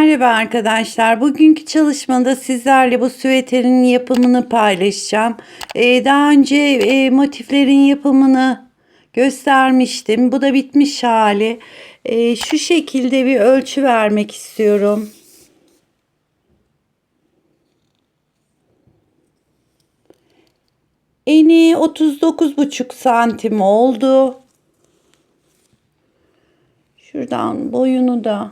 Merhaba arkadaşlar. Bugünkü çalışmada sizlerle bu süveterin yapımını paylaşacağım. Daha önce motiflerin yapımını göstermiştim. Bu da bitmiş hali. Şu şekilde bir ölçü vermek istiyorum. Eni 39,5 santim oldu. Şuradan boyunu da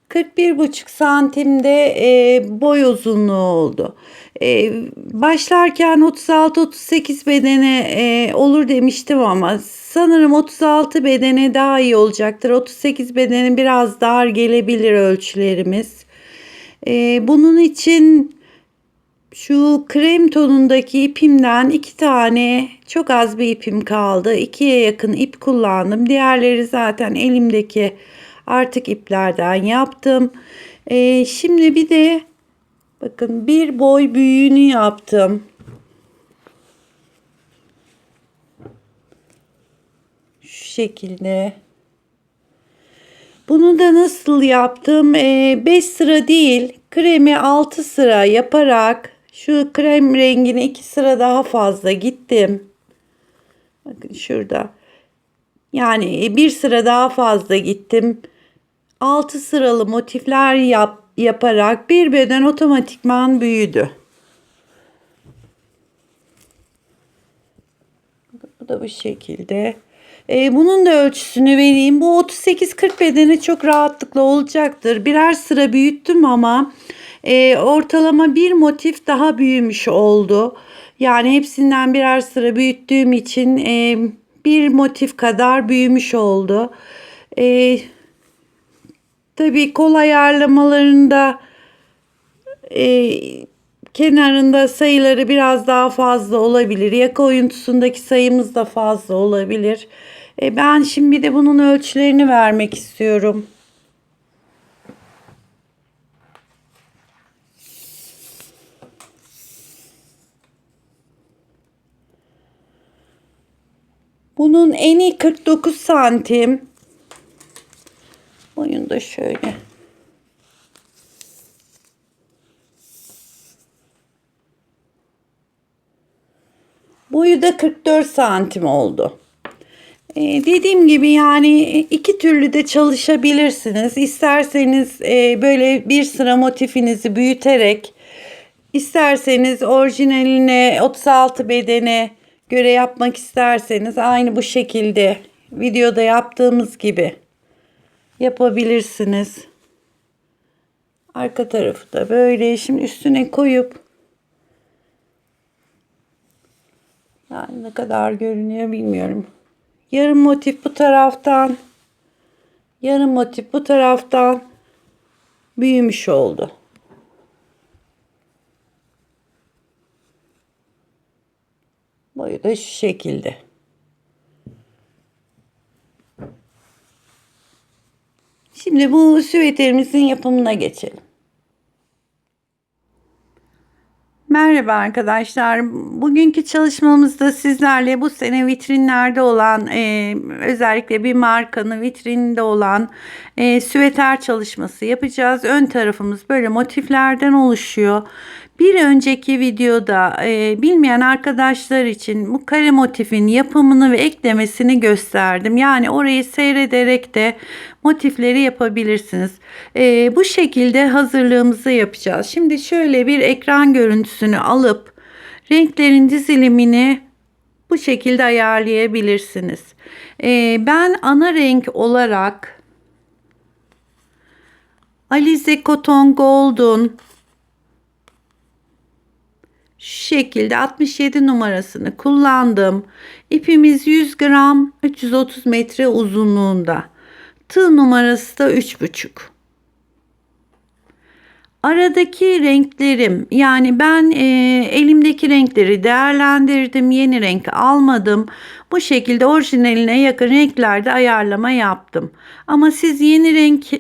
41,5 santimde boy uzunluğu oldu. Başlarken 36-38 bedene olur demiştim ama sanırım 36 bedene daha iyi olacaktır. 38 bedene biraz dar gelebilir ölçülerimiz. Bunun için şu krem tonundaki ipimden 2 tane, çok az bir ipim kaldı. 2'ye yakın ip kullandım. Diğerleri zaten elimdeki artık iplerden yaptım. Şimdi bir de bakın bir boy büyüğünü yaptım. Şu şekilde. Bunu da nasıl yaptım? 5 sıra değil, kremi 6 sıra yaparak şu krem rengine 2 sıra daha fazla gittim. Bakın şurada. Yani bir sıra daha fazla gittim. 6 sıralı motifler yaparak bir beden otomatikman büyüdü. Bu da bu şekilde. Bunun da ölçüsünü vereyim. Bu 38-40 bedeni çok rahatlıkla olacaktır. Birer sıra büyüttüm ama ortalama bir motif daha büyümüş oldu. Yani hepsinden birer sıra büyüttüğüm için bir motif kadar büyümüş oldu. Tabii kol ayarlamalarında kenarında sayıları biraz daha fazla olabilir. Yaka oyuntusundaki sayımız da fazla olabilir. Ben şimdi bir de bunun ölçülerini vermek istiyorum. Bunun eni 49 santim. Boyunu da şöyle. Boyu da 44 santim oldu. Dediğim gibi yani iki türlü de çalışabilirsiniz. İsterseniz böyle bir sıra motifinizi büyüterek, isterseniz orijinaline 36 bedene göre yapmak isterseniz aynı bu şekilde videoda yaptığımız gibi yapabilirsiniz. Arka tarafı da böyle. Şimdi üstüne koyup, yani ne kadar görünüyor bilmiyorum. Yarım motif bu taraftan, yarım motif bu taraftan büyümüş oldu. Boyu da şu şekilde. Şimdi bu süveterimizin yapımına geçelim. Merhaba arkadaşlar. Bugünkü çalışmamızda sizlerle bu sene vitrinlerde olan özellikle bir markanın vitrininde olan süveter çalışması yapacağız. Ön tarafımız böyle motiflerden oluşuyor. Bir önceki videoda bilmeyen arkadaşlar için bu kare motifin yapımını ve eklemesini gösterdim. Yani orayı seyrederek de motifleri yapabilirsiniz. Bu şekilde hazırlığımızı yapacağız. Şimdi şöyle bir ekran görüntüsünü alıp renklerin dizilimini bu şekilde ayarlayabilirsiniz. Ben ana renk olarak Alize Cotton Gold'un şu şekilde 67 numarasını kullandım. İpimiz 100 gram 330 metre uzunluğunda. Tığ numarası da 3,5. Aradaki renklerim, yani ben elimdeki renkleri değerlendirdim. Yeni renk almadım. Bu şekilde orijinaline yakın renklerde ayarlama yaptım. Ama siz yeni renk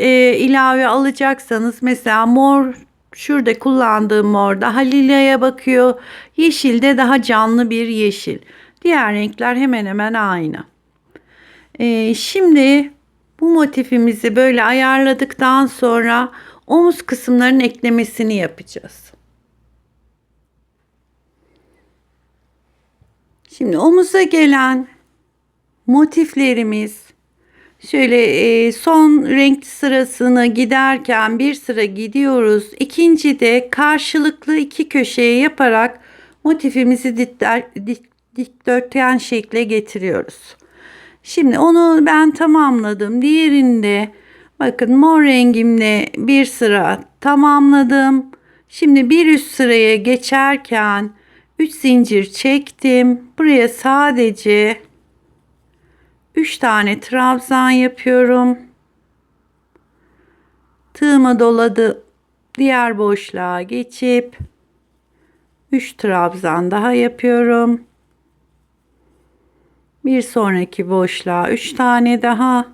ilave alacaksanız mesela mor, şurada kullandığım mor daha lilaya bakıyor. Yeşil de daha canlı bir yeşil. Diğer renkler hemen hemen aynı. Şimdi bu motifimizi böyle ayarladıktan sonra omuz kısımlarının eklemesini yapacağız. Şimdi omuza gelen motiflerimiz şöyle son renk sırasını giderken bir sıra gidiyoruz. İkinci de karşılıklı iki köşeye yaparak motifimizi dikdörtgen şekle getiriyoruz. Şimdi onu ben tamamladım. Diğerinde bakın mor rengimle bir sıra tamamladım. Şimdi bir üst sıraya geçerken 3 zincir çektim. Buraya sadece 3 tane trabzan yapıyorum. Tığımı doladı. Diğer boşluğa geçip 3 trabzan daha yapıyorum. Bir sonraki boşluğa 3 tane daha.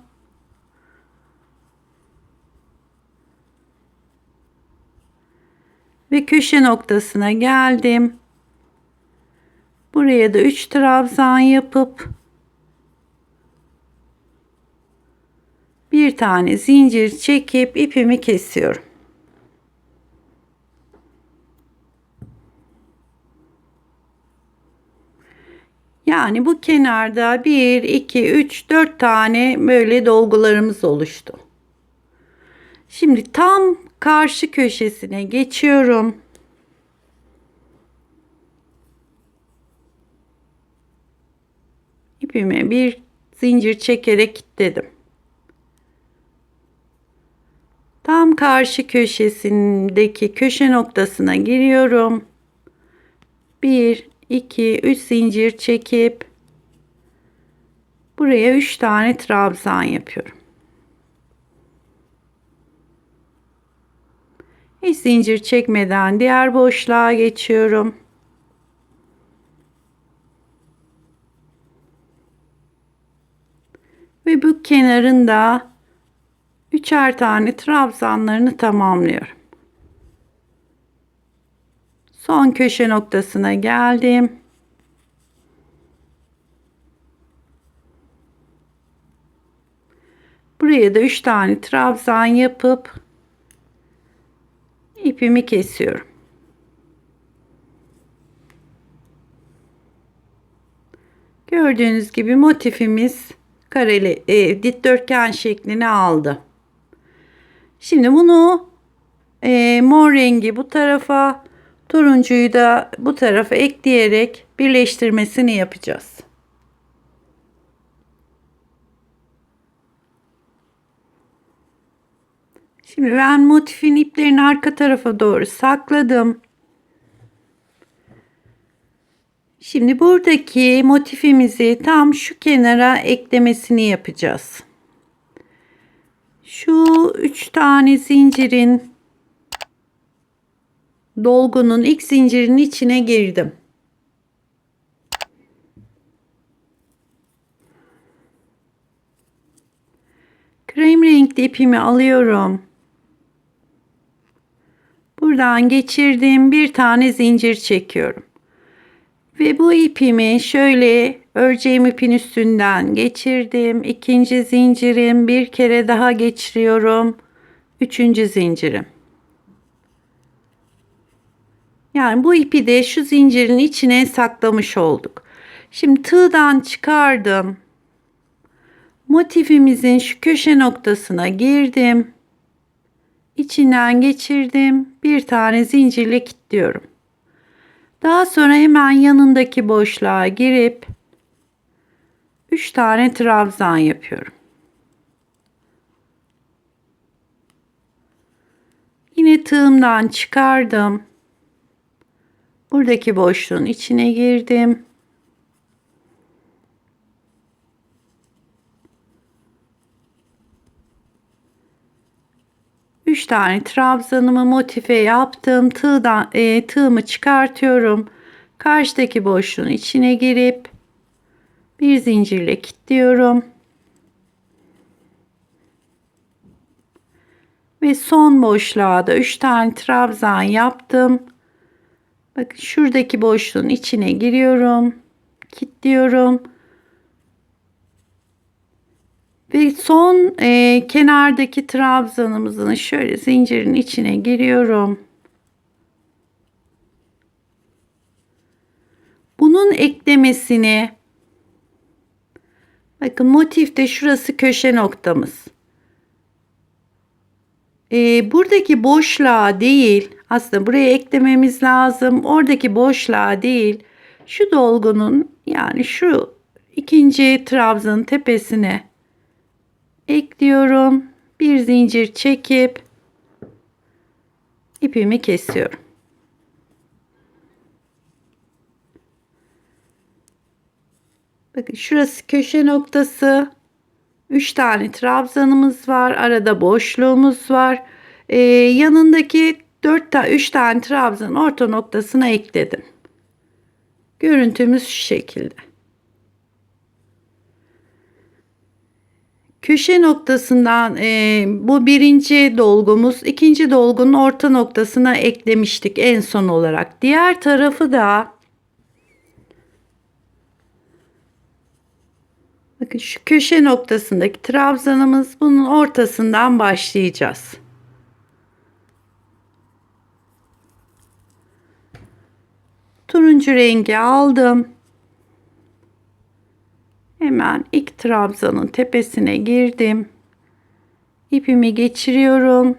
Ve köşe noktasına geldim. Buraya da 3 trabzan yapıp bir tane zincir çekip ipimi kesiyorum. Yani bu kenarda 1, 2, 3, 4 tane böyle dolgularımız oluştu. Şimdi tam karşı köşesine geçiyorum. İpime bir zincir çekerek kilitledim. Tam karşı köşesindeki köşe noktasına giriyorum. 1, 2, 3 zincir çekip buraya 3 tane trabzan yapıyorum. Hiç zincir çekmeden diğer boşluğa geçiyorum. Ve bu kenarında üçer tane trabzanlarını tamamlıyorum. Son köşe noktasına geldim. Buraya da 3 tane trabzan yapıp ipimi kesiyorum. Gördüğünüz gibi motifimiz kareli dikdörtgen şeklini aldı. Şimdi bunu mor rengi bu tarafa, turuncuyu da bu tarafa ekleyerek birleştirmesini yapacağız. Şimdi ben motifin iplerini arka tarafa doğru sakladım. Şimdi buradaki motifimizi tam şu kenara eklemesini yapacağız. Şu 3 tane zincirin dolgunun ilk zincirin içine girdim. Krem renkli ipimi alıyorum. Buradan geçirdiğim bir tane zincir çekiyorum. Ve bu ipimi şöyle öreceğim ipin üstünden geçirdim. İkinci zincirim, bir kere daha geçiriyorum. Üçüncü zincirim. Yani bu ipi de şu zincirin içine saklamış olduk. Şimdi tığdan çıkardım. Motifimizin şu köşe noktasına girdim. İçinden geçirdim. Bir tane zincirle kilitliyorum. Daha sonra hemen yanındaki boşluğa girip 3 tane trabzan yapıyorum. Yine tığımdan çıkardım. Buradaki boşluğun içine girdim. Üç tane trabzanımı motife yaptım. Tığımı çıkartıyorum. Karşıdaki boşluğun içine girip bir zincirle kilitliyorum. Ve son boşluğa da 3 tane trabzan yaptım. Bakın şuradaki boşluğun içine giriyorum. Kilitliyorum. Ve son kenardaki trabzanımızın şöyle zincirin içine giriyorum. Bunun eklemesini, bakın motifte şurası köşe noktamız. Buradaki boşluğa değil, aslında buraya eklememiz lazım. Oradaki boşluğa değil, şu dolgunun, yani şu ikinci trabzanın tepesine ekliyorum. Bir zincir çekip ipimi kesiyorum. Bakın şurası köşe noktası. 3 tane trabzanımız var. Arada boşluğumuz var. Yanındaki 3 tane trabzanın orta noktasına ekledim. Görüntümüz şu şekilde. Köşe noktasından bu birinci dolgumuz, ikinci dolgunun orta noktasına eklemiştik en son olarak. Diğer tarafı da bakın şu köşe noktasındaki trabzanımız, bunun ortasından başlayacağız. Turuncu rengi aldım. Hemen ilk trabzanın tepesine girdim. İpimi geçiriyorum.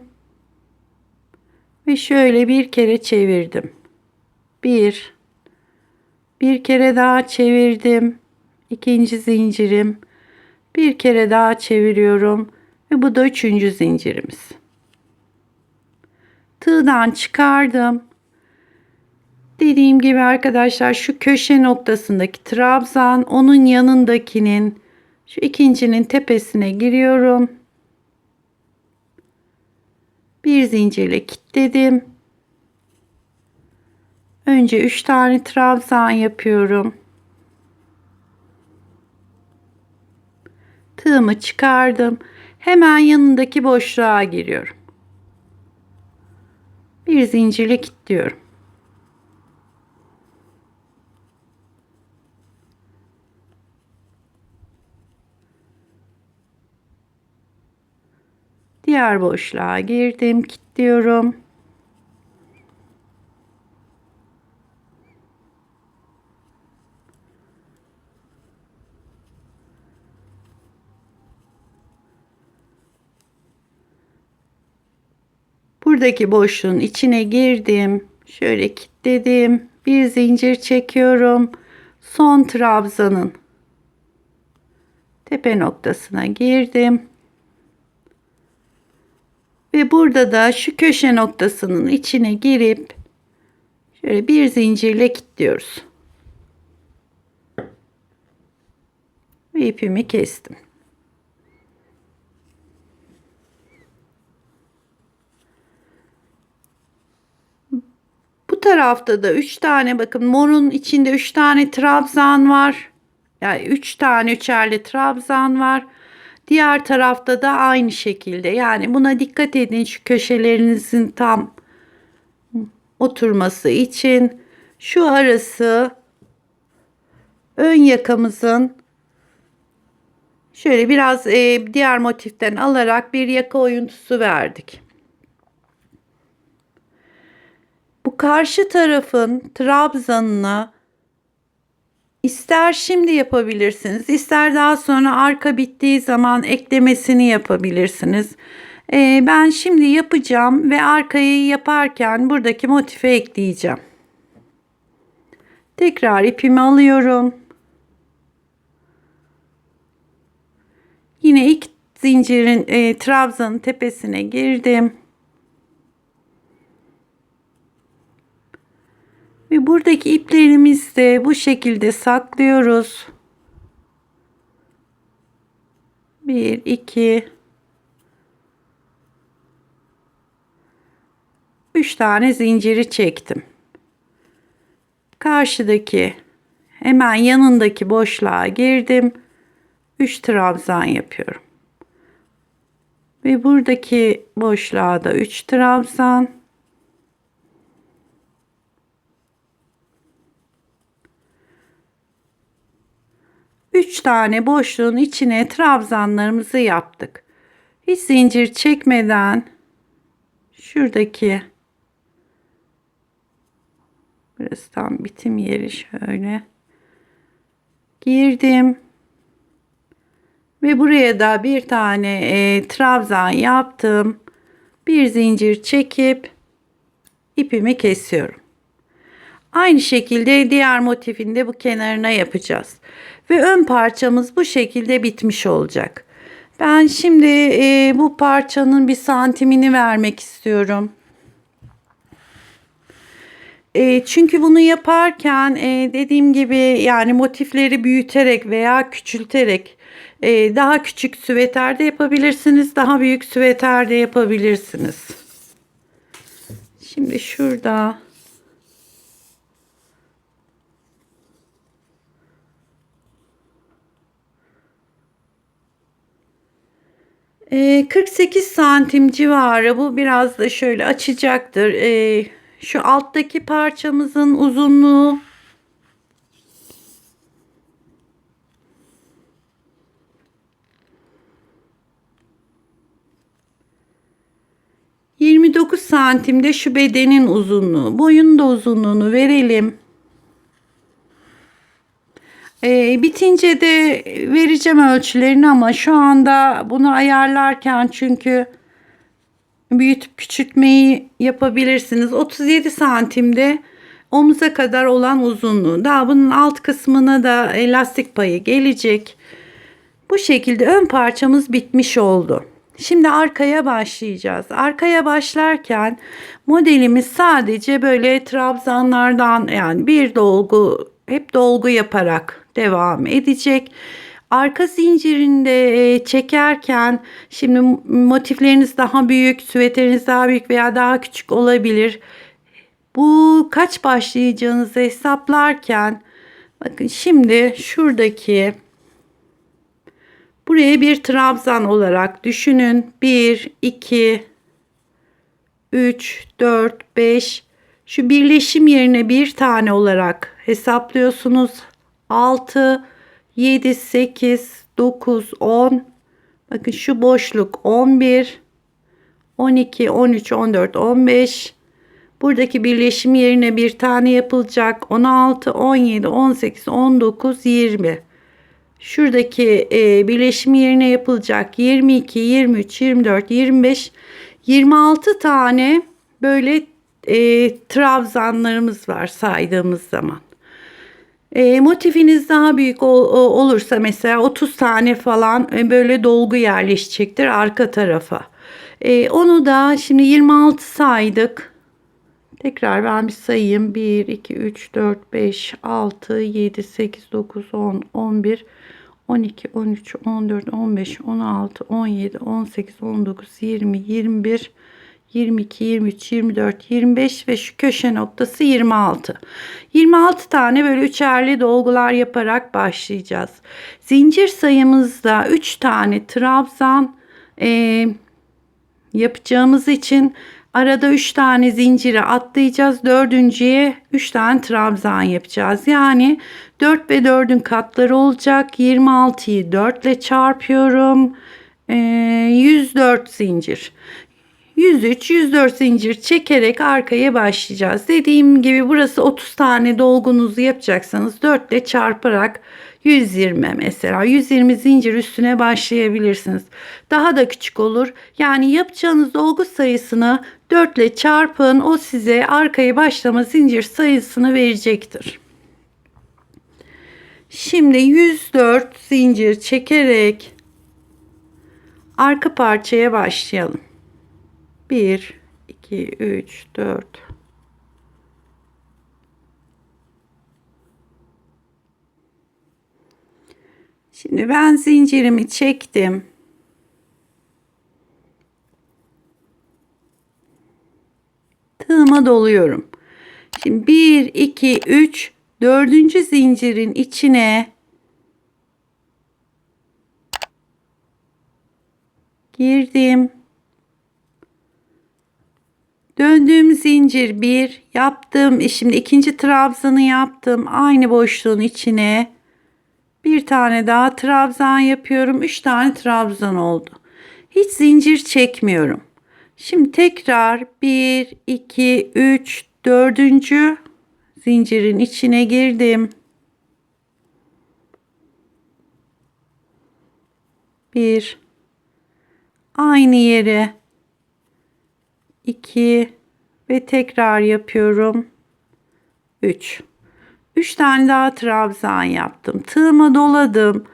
Ve şöyle bir kere çevirdim. Bir kere daha çevirdim. İkinci zincirim. Bir kere daha çeviriyorum. Ve bu da üçüncü zincirimiz. Tığdan çıkardım. Dediğim gibi arkadaşlar, şu köşe noktasındaki trabzan, onun yanındakinin, şu ikincinin tepesine giriyorum. Bir zincirle kilitledim. Önce 3 tane trabzan yapıyorum. Tığımı çıkardım. Hemen yanındaki boşluğa giriyorum. Bir zincirle kilitliyorum. Diğer boşluğa girdim, kilitliyorum. Buradaki boşluğun içine girdim. Şöyle kilitledim. Bir zincir çekiyorum. Son trabzanın tepe noktasına girdim. Ve burada da şu köşe noktasının içine girip şöyle bir zincirle kilitliyoruz. Ve ipimi kestim. Bu tarafta da 3 tane, bakın morun içinde 3 tane trabzan var. Yani 3 tane üçerli trabzan var. Diğer tarafta da aynı şekilde. Yani buna dikkat edin, şu köşelerinizin tam oturması için. Şu arası ön yakamızın şöyle biraz diğer motiften alarak bir yaka oyuntusu verdik. Bu karşı tarafın trabzanını ister şimdi yapabilirsiniz, ister daha sonra arka bittiği zaman eklemesini yapabilirsiniz. Ben şimdi yapacağım ve arkayı yaparken buradaki motife ekleyeceğim. Tekrar ipimi alıyorum. Yine ilk zincirin trabzanın tepesine girdim. Ve buradaki iplerimizi de bu şekilde saklıyoruz. 1 2 3 tane zinciri çektim. Karşıdaki, hemen yanındaki boşluğa girdim. 3 trabzan yapıyorum. Ve buradaki boşluğa da 3 trabzan. 3 tane boşluğun içine trabzanlarımızı yaptık. Hiç zincir çekmeden şuradaki, burası tam bitim yeri, şöyle girdim ve buraya da bir tane trabzan yaptım. Bir zincir çekip ipimi kesiyorum. Aynı şekilde diğer motifin de bu kenarına yapacağız. Ve ön parçamız bu şekilde bitmiş olacak. Ben şimdi bu parçanın bir santimini vermek istiyorum. Çünkü bunu yaparken dediğim gibi yani motifleri büyüterek veya küçülterek daha küçük süveter de yapabilirsiniz. Daha büyük süveter de yapabilirsiniz. Şimdi şurada 48 santim civarı, bu biraz da şöyle açacaktır. Şu alttaki parçamızın uzunluğu 29 santimde, şu bedenin uzunluğu. Boyun da uzunluğunu verelim. Bitince de vereceğim ölçülerini ama şu anda bunu ayarlarken, çünkü büyütüp küçültmeyi yapabilirsiniz. 37 santimde omuza kadar olan uzunluğu. Daha bunun alt kısmına da lastik payı gelecek. Bu şekilde ön parçamız bitmiş oldu. Şimdi arkaya başlayacağız. Arkaya başlarken modelimiz sadece böyle trabzanlardan, yani bir dolgu, hep dolgu yaparak devam edecek. Arka zincirinde çekerken, şimdi motifleriniz daha büyük, süveteriniz daha büyük veya daha küçük olabilir. Bu kaç başlayacağınızı hesaplarken, bakın şimdi şuradaki, buraya bir trabzan olarak düşünün. 1, 2, 3, 4, 5. Şu birleşim yerine bir tane olarak hesaplıyorsunuz. 6, 7, 8, 9, 10. Bakın şu boşluk 11, 12, 13, 14, 15. Buradaki birleşim yerine bir tane yapılacak. 16, 17, 18, 19, 20. Şuradaki birleşim yerine yapılacak 22, 23, 24, 25, 26 tane böyle trabzanlarımız var saydığımız zaman. Motifiniz daha büyük olursa mesela 30 tane falan böyle dolgu yerleşecektir arka tarafa. Onu da şimdi 26 saydık. Tekrar ben bir sayayım. 1, 2, 3, 4, 5, 6, 7, 8, 9, 10, 11, 12, 13, 14, 15, 16, 17, 18, 19, 20, 21, 22, 23, 24, 25 ve şu köşe noktası 26. 26 tane böyle üçerli dolgular yaparak başlayacağız. Zincir sayımızda 3 tane trabzan yapacağımız için arada 3 tane zinciri atlayacağız. Dördüncüye 3 tane trabzan yapacağız. Yani 4 ve 4'ün katları olacak. 26'yı 4 ile çarpıyorum. 104 zincir. 103, 104 zincir çekerek arkaya başlayacağız. Dediğim gibi burası 30 tane dolgunuzu yapacaksanız 4 ile çarparak 120, mesela 120 zincir üstüne başlayabilirsiniz. Daha da küçük olur. Yani yapacağınız dolgu sayısını 4 ile çarpın. O size arkaya başlama zincir sayısını verecektir. Şimdi 104 zincir çekerek arka parçaya başlayalım. 1, 2, 3, 4. Şimdi ben zincirimi çektim. Tığıma doluyorum. Şimdi 1, 2, 3, dördüncü zincirin içine girdim. Döndüğüm zincir 1 yaptım. Şimdi ikinci trabzanı yaptım. Aynı boşluğun içine Bir tane daha trabzan yapıyorum. 3 tane trabzan oldu. Hiç zincir çekmiyorum. Şimdi tekrar 1, 2, 3, dördüncü zincirin içine girdim. 1, aynı yere 2 ve tekrar yapıyorum. 3. 3 tane daha trabzan yaptım. Tığıma doladım.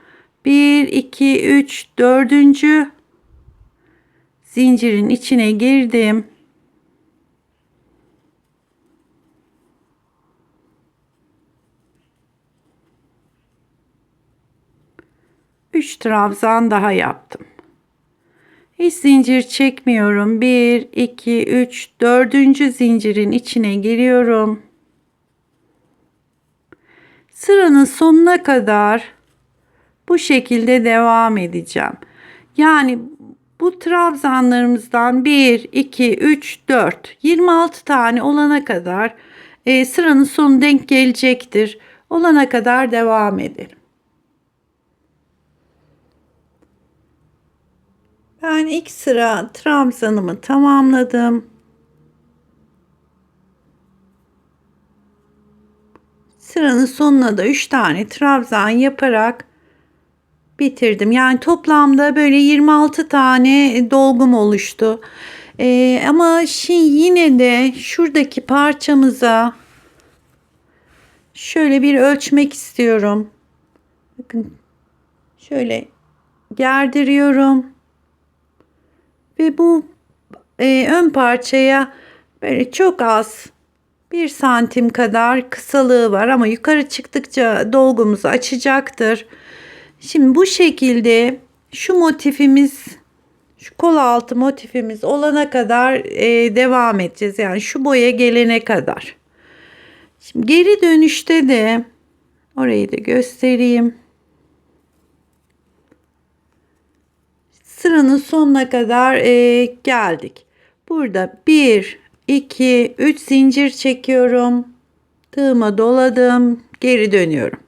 1, 2, 3, dördüncü zincirin içine girdim. 3 trabzan daha yaptım. Hiç zincir çekmiyorum. 1, 2, 3, dördüncü zincirin içine giriyorum. Sıranın sonuna kadar bu şekilde devam edeceğim. Yani bu trabzanlarımızdan 1, 2, 3, 4, 26 tane olana kadar sıranın sonu denk gelecektir. Olana kadar devam edelim. Ben ilk sıra trabzanımı tamamladım. Sıranın sonuna da 3 tane trabzan yaparak bitirdim. Yani toplamda böyle 26 tane dolgum oluştu. Ama şimdi yine de şuradaki parçamıza şöyle bir ölçmek istiyorum. Bakın şöyle gerdiriyorum. Ve bu ön parçaya böyle çok az 1 santim kadar kısalığı var ama yukarı çıktıkça dolgumuzu açacaktır. Şimdi bu şekilde şu motifimiz, şu kol altı motifimiz olana kadar devam edeceğiz. Yani şu boya gelene kadar. Şimdi geri dönüşte de orayı da göstereyim. Sıranın sonuna kadar geldik. Burada 1, 2, 3 zincir çekiyorum. Tığıma doladım. Geri dönüyorum.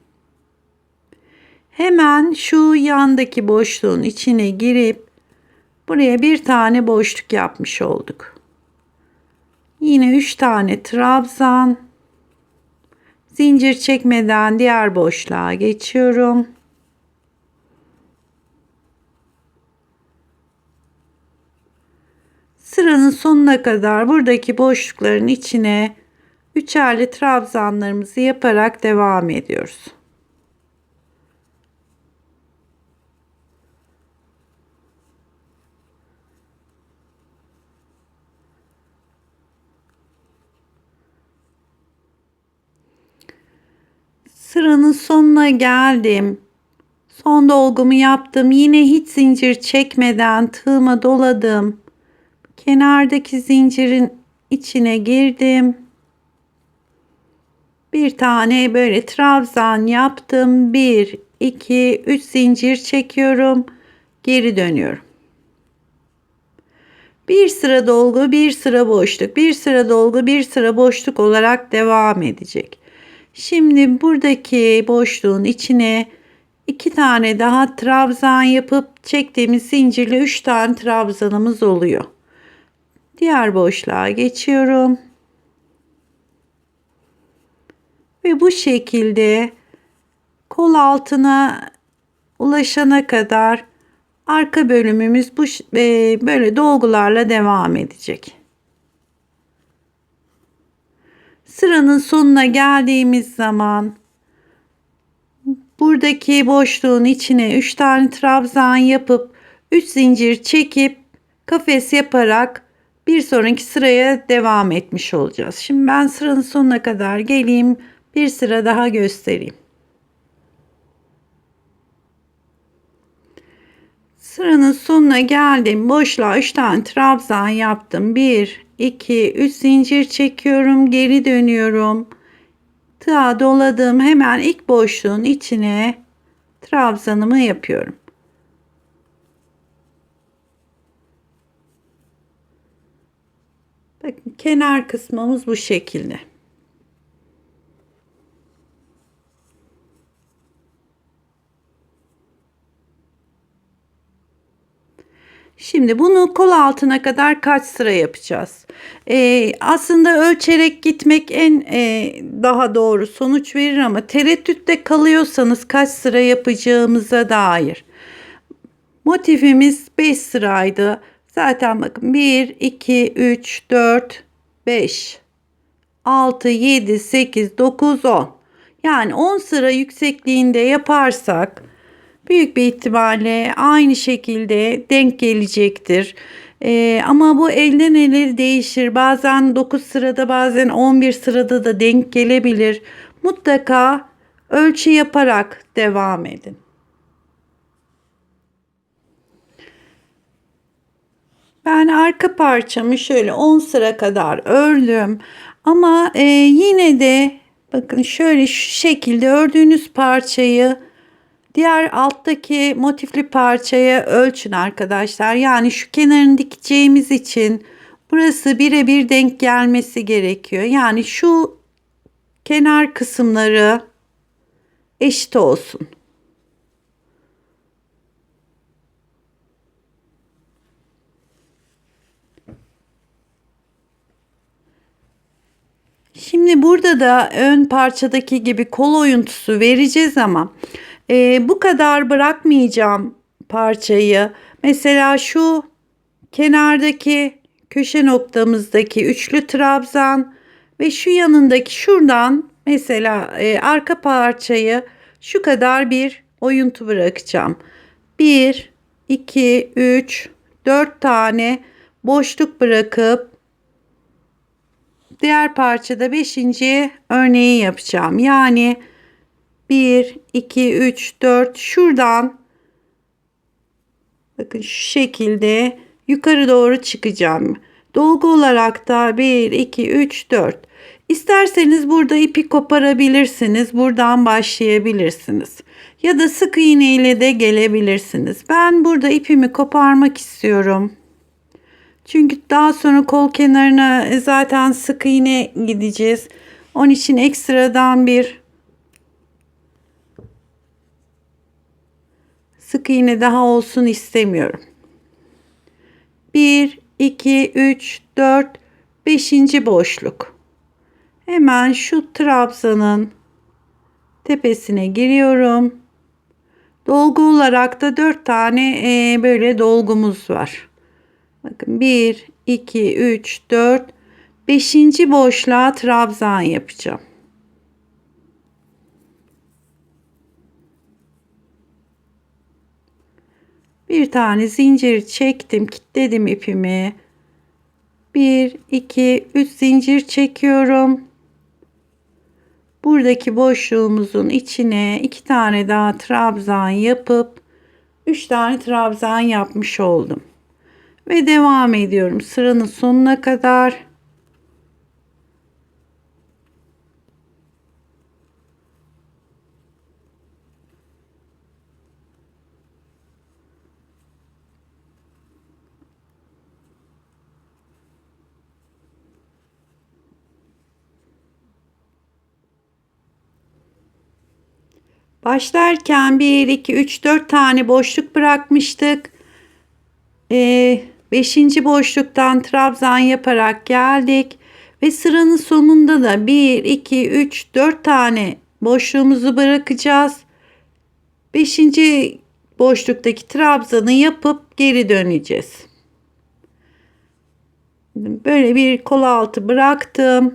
Hemen şu yandaki boşluğun içine girip buraya bir tane boşluk yapmış olduk. Yine 3 tane trabzan. Zincir çekmeden diğer boşluğa geçiyorum. Sıranın sonuna kadar buradaki boşlukların içine üçerli trabzanlarımızı yaparak devam ediyoruz. Sıranın sonuna geldim. Son dolgumu yaptım. Yine hiç zincir çekmeden tığıma doladım. Kenardaki zincirin içine girdim. Bir tane böyle trabzan yaptım. 1, 2, 3 zincir çekiyorum. Geri dönüyorum. Bir sıra dolgu, bir sıra boşluk, bir sıra dolgu, bir sıra boşluk olarak devam edecek. Şimdi buradaki boşluğun içine 2 tane daha trabzan yapıp çektiğimiz zincirle 3 tane trabzanımız oluyor. Diğer boşluğa geçiyorum. Ve bu şekilde kol altına ulaşana kadar arka bölümümüz bu böyle dolgularla devam edecek. Sıranın sonuna geldiğimiz zaman buradaki boşluğun içine 3 tane trabzan yapıp 3 zincir çekip kafes yaparak bir sonraki sıraya devam etmiş olacağız. Şimdi ben sıranın sonuna kadar geleyim, bir sıra daha göstereyim. Sıranın sonuna geldim. Boşluğa 3 tane trabzan yaptım. 1, 2, 3 zincir çekiyorum. Geri dönüyorum. Tığa doladım. Hemen ilk boşluğun içine trabzanımı yapıyorum. Bakın kenar kısmımız bu şekilde. . Şimdi bunu kol altına kadar kaç sıra yapacağız? Aslında ölçerek gitmek en daha doğru sonuç verir ama tereddütte kalıyorsanız kaç sıra yapacağımıza dair. Motifimiz 5 sıraydı. Zaten bakın 1, 2, 3, 4, 5, 6, 7, 8, 9, 10. Yani 10 sıra yüksekliğinde yaparsak büyük bir ihtimalle aynı şekilde denk gelecektir. Ama bu elden ele değişir. Bazen 9 sırada bazen 11 sırada da denk gelebilir. Mutlaka ölçü yaparak devam edin. Ben arka parçamı şöyle 10 sıra kadar ördüm. Ama yine de bakın şöyle şu şekilde ördüğünüz parçayı diğer alttaki motifli parçaya ölçün arkadaşlar. Yani şu kenarını dikeceğimiz için burası birebir denk gelmesi gerekiyor. Yani şu kenar kısımları eşit olsun. Şimdi burada da ön parçadaki gibi kol oyuntusu vereceğiz ama bu kadar bırakmayacağım parçayı. Mesela şu kenardaki köşe noktamızdaki üçlü trabzan ve şu yanındaki şuradan mesela arka parçayı şu kadar bir oyuntu bırakacağım. 1, 2, 3, 4 tane boşluk bırakıp diğer parçada 5. örneği yapacağım. Yani 1, 2, 3, 4 şuradan bakın şu şekilde yukarı doğru çıkacağım. Dolgu olarak da 1, 2, 3, 4. İsterseniz burada ipi koparabilirsiniz. Buradan başlayabilirsiniz. Ya da sık iğne ile de gelebilirsiniz. Ben burada ipimi koparmak istiyorum. Çünkü daha sonra kol kenarına zaten sık iğne gideceğiz. Onun için ekstradan bir sık iğne daha olsun istemiyorum. 1, 2, 3, 4, 5. boşluk. Hemen şu trabzanın tepesine giriyorum. Dolgu olarak da 4 tane böyle dolgumuz var. Bakın 1, 2, 3, 4, 5. boşluğa trabzan yapacağım. Bir tane zincir çektim, kilitledim ipimi. 1, 2, 3 zincir çekiyorum. Buradaki boşluğumuzun içine 2 tane daha trabzan yapıp 3 tane trabzan yapmış oldum. Ve devam ediyorum sıranın sonuna kadar. Başlarken 1, 2, 3, 4 tane boşluk bırakmıştık. 5. boşluktan trabzan yaparak geldik. Ve sıranın sonunda da 1, 2, 3, 4 tane boşluğumuzu bırakacağız. 5. boşluktaki trabzanı yapıp geri döneceğiz. Böyle bir kol altı bıraktım.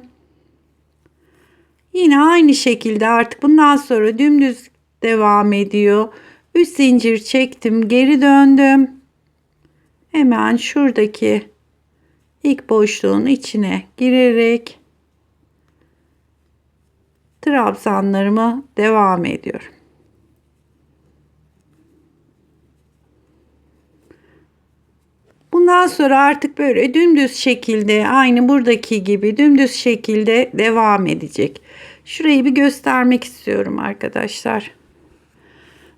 Yine aynı şekilde artık bundan sonra dümdüz devam ediyor. 3 zincir çektim, geri döndüm. Hemen şuradaki ilk boşluğun içine girerek trabzanlarıma devam ediyorum. Bundan sonra artık böyle dümdüz şekilde aynı buradaki gibi dümdüz şekilde devam edecek. Şurayı bir göstermek istiyorum arkadaşlar.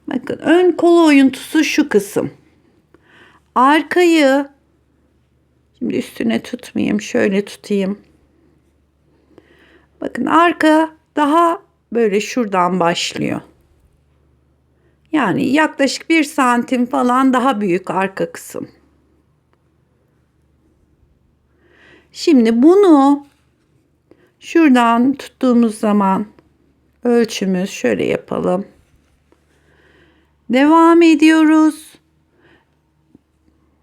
Bakın ön kol oyuntusu şu kısım. Arkayı şimdi üstüne tutmayayım, şöyle tutayım. Bakın arka daha böyle şuradan başlıyor. Yani yaklaşık 1 santim falan daha büyük arka kısım. Şimdi bunu şuradan tuttuğumuz zaman ölçümüz şöyle yapalım. Devam ediyoruz.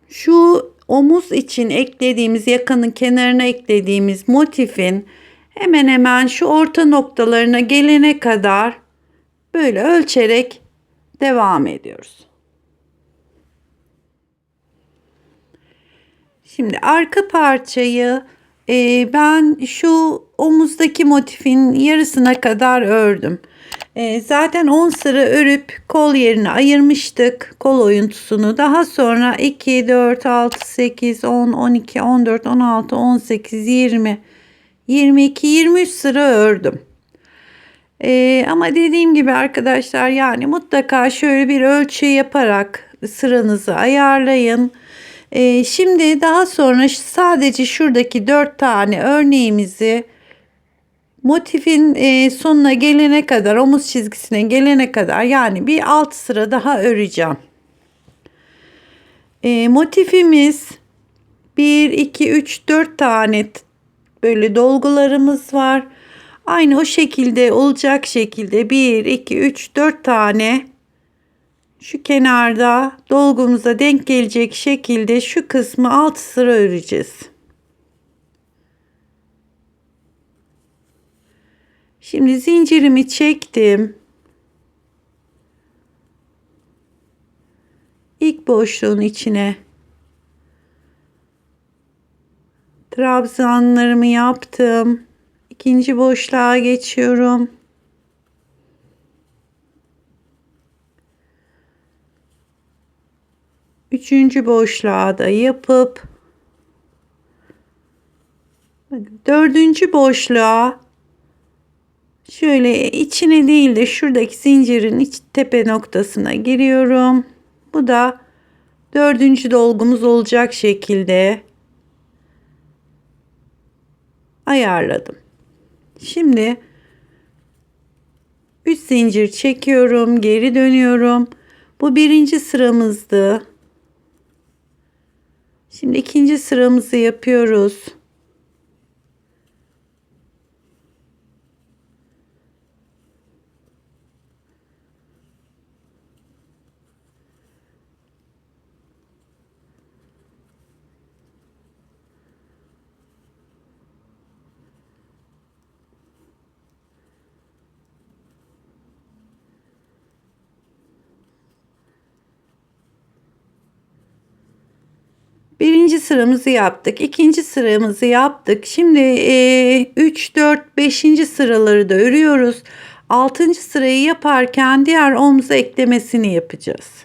Şu omuz için eklediğimiz, yakanın kenarına eklediğimiz motifin hemen hemen şu orta noktalarına gelene kadar böyle ölçerek devam ediyoruz. Şimdi arka parçayı ben şu omuzdaki motifin yarısına kadar ördüm. Zaten 10 sıra örüp kol yerine ayırmıştık. Kol oyuntusunu. Daha sonra 2, 4, 6, 8, 10, 12, 14, 16, 18, 20, 22, 23 sıra ördüm. Ama dediğim gibi arkadaşlar, yani mutlaka şöyle bir ölçü yaparak sıranızı ayarlayın. Şimdi daha sonra sadece şuradaki 4 tane örneğimizi motifin sonuna gelene kadar, omuz çizgisine gelene kadar, yani bir 6 sıra daha öreceğim. Motifimiz 1, 2, 3, 4 tane böyle dolgularımız var. Aynı o şekilde olacak şekilde 1, 2, 3, 4 tane şu kenarda dolgumuza denk gelecek şekilde şu kısmı 6 sıra öreceğiz. Şimdi zincirimi çektim. İlk boşluğun içine trabzanlarımı yaptım. İkinci boşluğa geçiyorum. Üçüncü boşluğa da yapıp dördüncü boşluğa şöyle içine değil de şuradaki zincirin iç tepe noktasına giriyorum. Bu da dördüncü dolgumuz olacak şekilde ayarladım. Şimdi 3 zincir çekiyorum, geri dönüyorum. Bu birinci sıramızdı. Şimdi ikinci sıramızı yapıyoruz. Birinci sıramızı yaptık. İkinci sıramızı yaptık. Şimdi 3, 4, 5. sıraları da örüyoruz. 6. sırayı yaparken diğer omuza eklemesini yapacağız.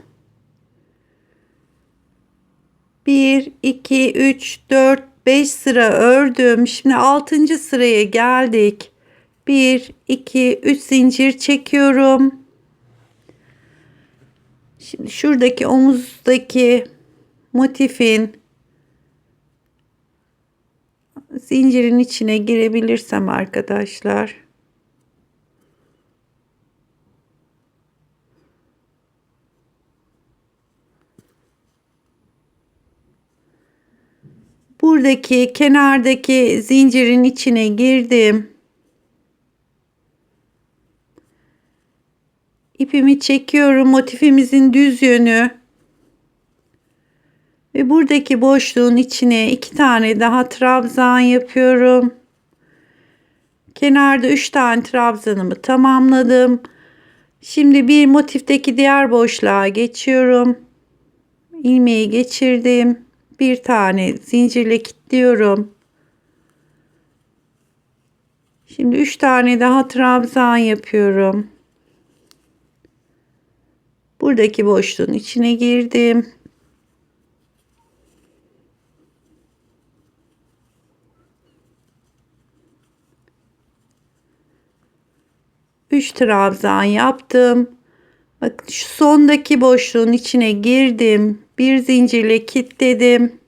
1, 2, 3, 4, 5 sıra ördüm. Şimdi 6. sıraya geldik. 1, 2, 3 zincir çekiyorum. Şimdi şuradaki omuzdaki motifin zincirin içine girebilirsem arkadaşlar. Buradaki kenardaki zincirin içine girdim. İpimi çekiyorum, motifimizin düz yönü. Ve buradaki boşluğun içine 2 tane daha trabzan yapıyorum. Kenarda 3 tane trabzanımı tamamladım. Şimdi bir motifteki diğer boşluğa geçiyorum. İlmeği geçirdim. Bir tane zincirle kilitliyorum. Şimdi 3 tane daha trabzan yapıyorum. Buradaki boşluğun içine girdim. 3 trabzan yaptım. Bakın şu sondaki boşluğun içine girdim. Bir zincirle kilitledim.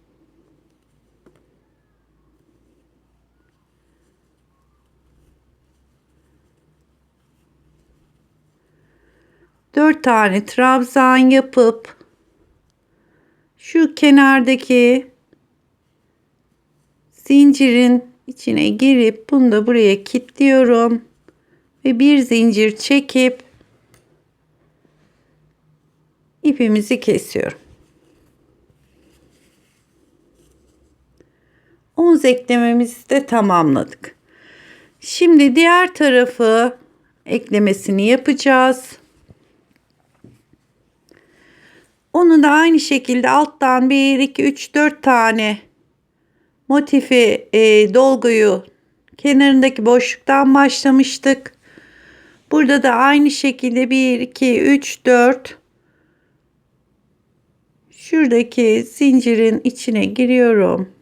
Dört tane trabzan yapıp şu kenardaki zincirin içine girip bunu da buraya kilitliyorum ve bir zincir çekip ipimizi kesiyorum. 10 eklememizi de tamamladık. Şimdi diğer tarafı eklemesini yapacağız. Onu da aynı şekilde alttan 1 2 3 4 tane motifi dolguyu kenarındaki boşluktan başlamıştık. Burada da aynı şekilde 1 2 3 4 şuradaki zincirin içine giriyorum.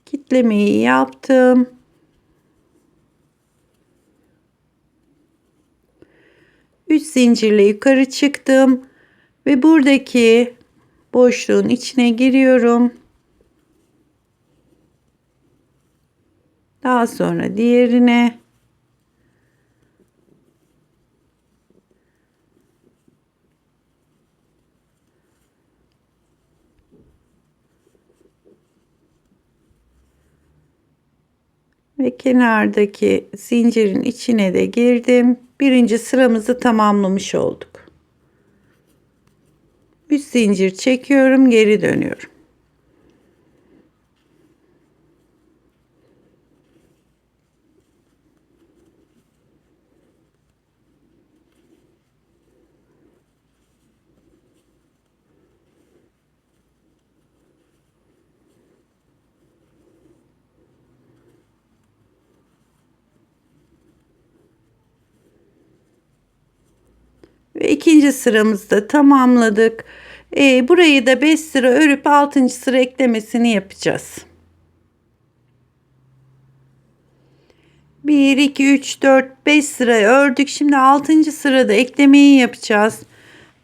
Kitlemeyi yaptım. Üç zincirle yukarı çıktım ve buradaki boşluğun içine giriyorum. Daha sonra diğerine. Ve kenardaki zincirin içine de girdim. Birinci sıramızı tamamlamış olduk. 3 zincir çekiyorum, geri dönüyorum. Ve ikinci sıramızda tamamladık. Burayı da 5 sıra örüp 6. sıra eklemesini yapacağız. 1 2 3 4 5 sıra ördük. Şimdi 6. sırada eklemeyi yapacağız.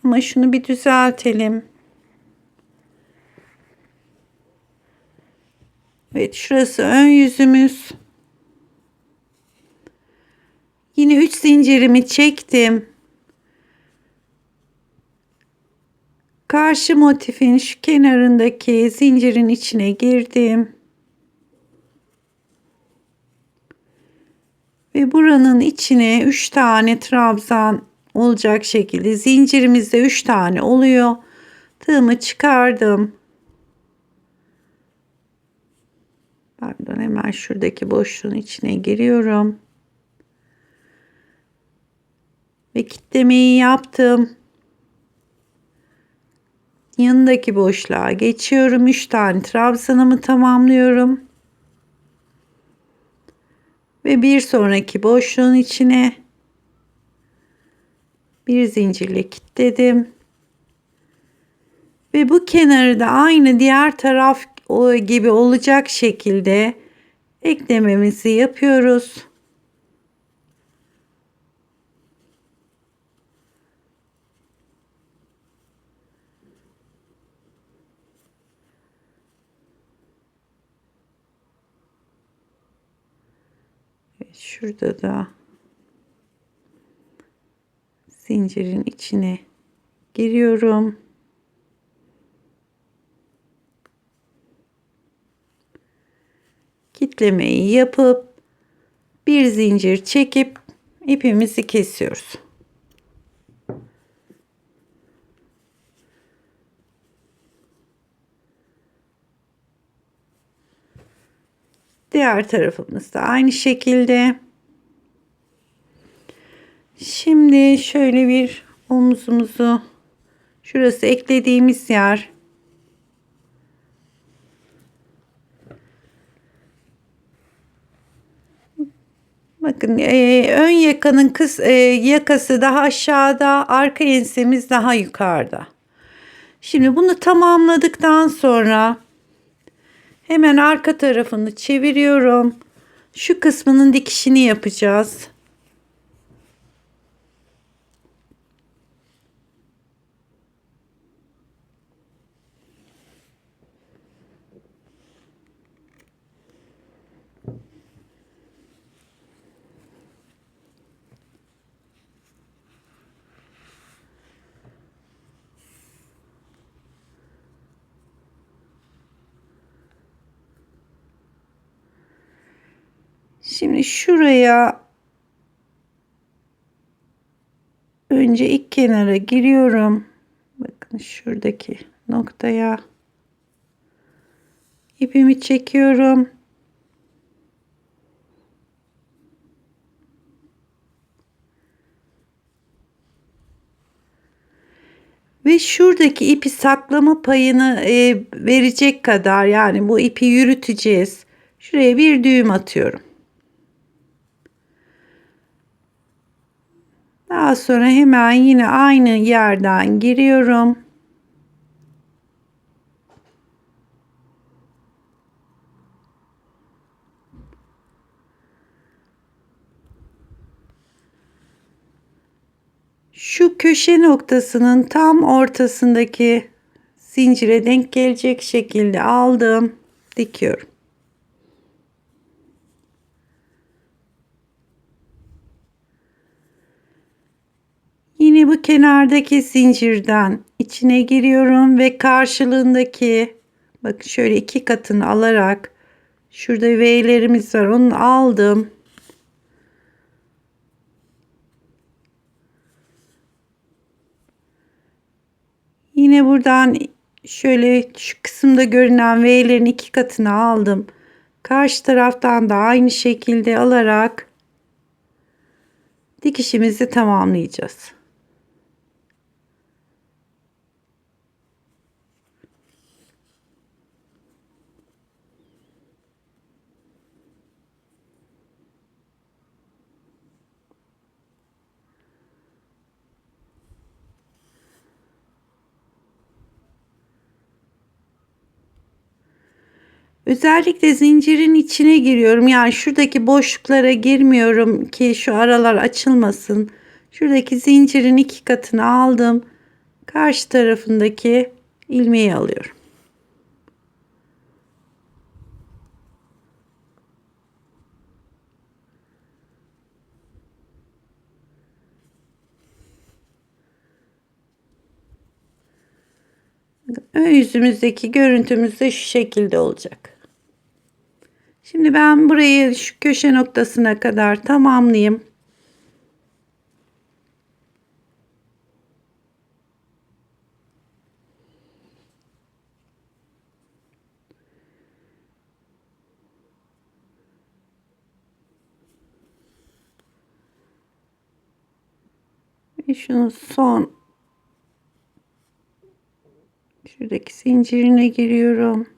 Ama şunu bir düzeltelim. Evet, şurası ön yüzümüz. Yine 3 zincirimi çektim. Karşı motifin şu kenarındaki zincirin içine girdim. Ve buranın içine 3 tane trabzan olacak şekilde zincirimizde 3 tane oluyor. Tığımı çıkardım. Pardon, hemen şuradaki boşluğun içine giriyorum. Ve kitlemeyi yaptım. Yanındaki boşluğa geçiyorum. 3 tane trabzanımı tamamlıyorum. Ve bir sonraki boşluğun içine bir zincirle kilitledim. Ve bu kenarı da aynı diğer taraf gibi olacak şekilde eklememizi yapıyoruz. Şurada da zincirin içine giriyorum. Kitlemeyi yapıp bir zincir çekip ipimizi kesiyoruz. Diğer tarafımız da aynı şekilde. Şimdi şöyle bir omuzumuzu, şurası eklediğimiz yer. Bakın ön yakanın yakası daha aşağıda, arka ensemiz daha yukarıda. Şimdi bunu tamamladıktan sonra hemen arka tarafını çeviriyorum. Şu kısmının dikişini yapacağız. Şimdi şuraya önce ilk kenara giriyorum. Bakın şuradaki noktaya ipimi çekiyorum. Ve şuradaki ipi saklama payını verecek kadar, yani bu ipi yürüteceğiz. Şuraya bir düğüm atıyorum. Daha sonra hemen yine aynı yerden giriyorum. Şu köşe noktasının tam ortasındaki zincire denk gelecek şekilde aldım, dikiyorum. Yine bu kenardaki zincirden içine giriyorum ve karşılığındaki, bakın şöyle iki katını alarak, şurada V'lerimiz var, onu aldım. Yine buradan şöyle şu kısımda görünen V'lerin iki katını aldım. Karşı taraftan da aynı şekilde alarak dikişimizi tamamlayacağız. Özellikle zincirin içine giriyorum. Yani şuradaki boşluklara girmiyorum ki şu aralar açılmasın. Şuradaki zincirin iki katını aldım. Karşı tarafındaki ilmeği alıyorum. Ön yüzümüzdeki görüntümüz de şu şekilde olacak. Şimdi ben burayı şu köşe noktasına kadar tamamlayayım. Ve şunun son şuradaki zincirine giriyorum.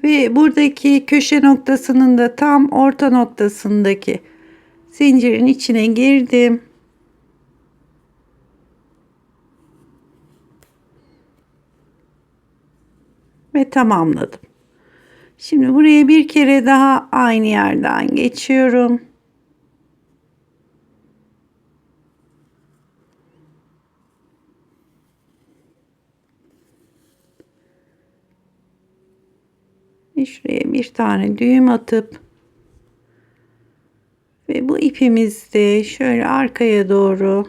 Ve buradaki köşe noktasının da tam orta noktasındaki zincirin içine girdim. Ve tamamladım. Şimdi buraya bir kere daha aynı yerden geçiyorum. Ve şuraya bir tane düğüm atıp ve bu ipimizi de şöyle arkaya doğru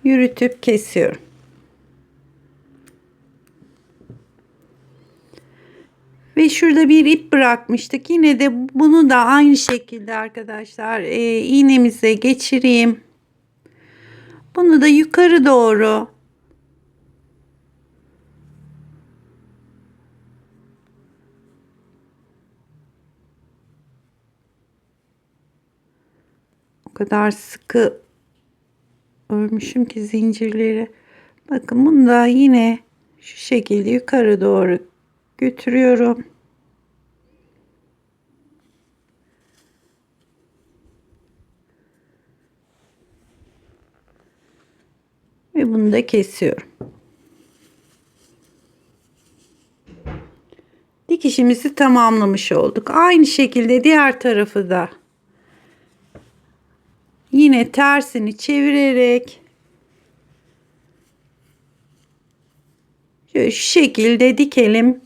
yürütüp kesiyorum. Ve şurada bir ip bırakmıştık. Yine de bunu da aynı şekilde arkadaşlar iğnemize geçireyim. Bunu da yukarı doğru o kadar sıkı örmüşüm ki zincirleri. Bakın bunu da yine şu şekilde yukarı doğru götürüyorum. Ve bunu da kesiyorum. Dikişimizi tamamlamış olduk. Aynı şekilde diğer tarafı da yine tersini çevirerek şöyle şu şekilde dikelim.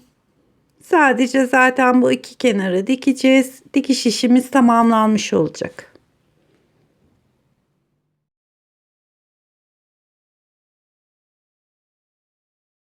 Sadece zaten bu iki kenarı dikeceğiz. Dikiş işimiz tamamlanmış olacak.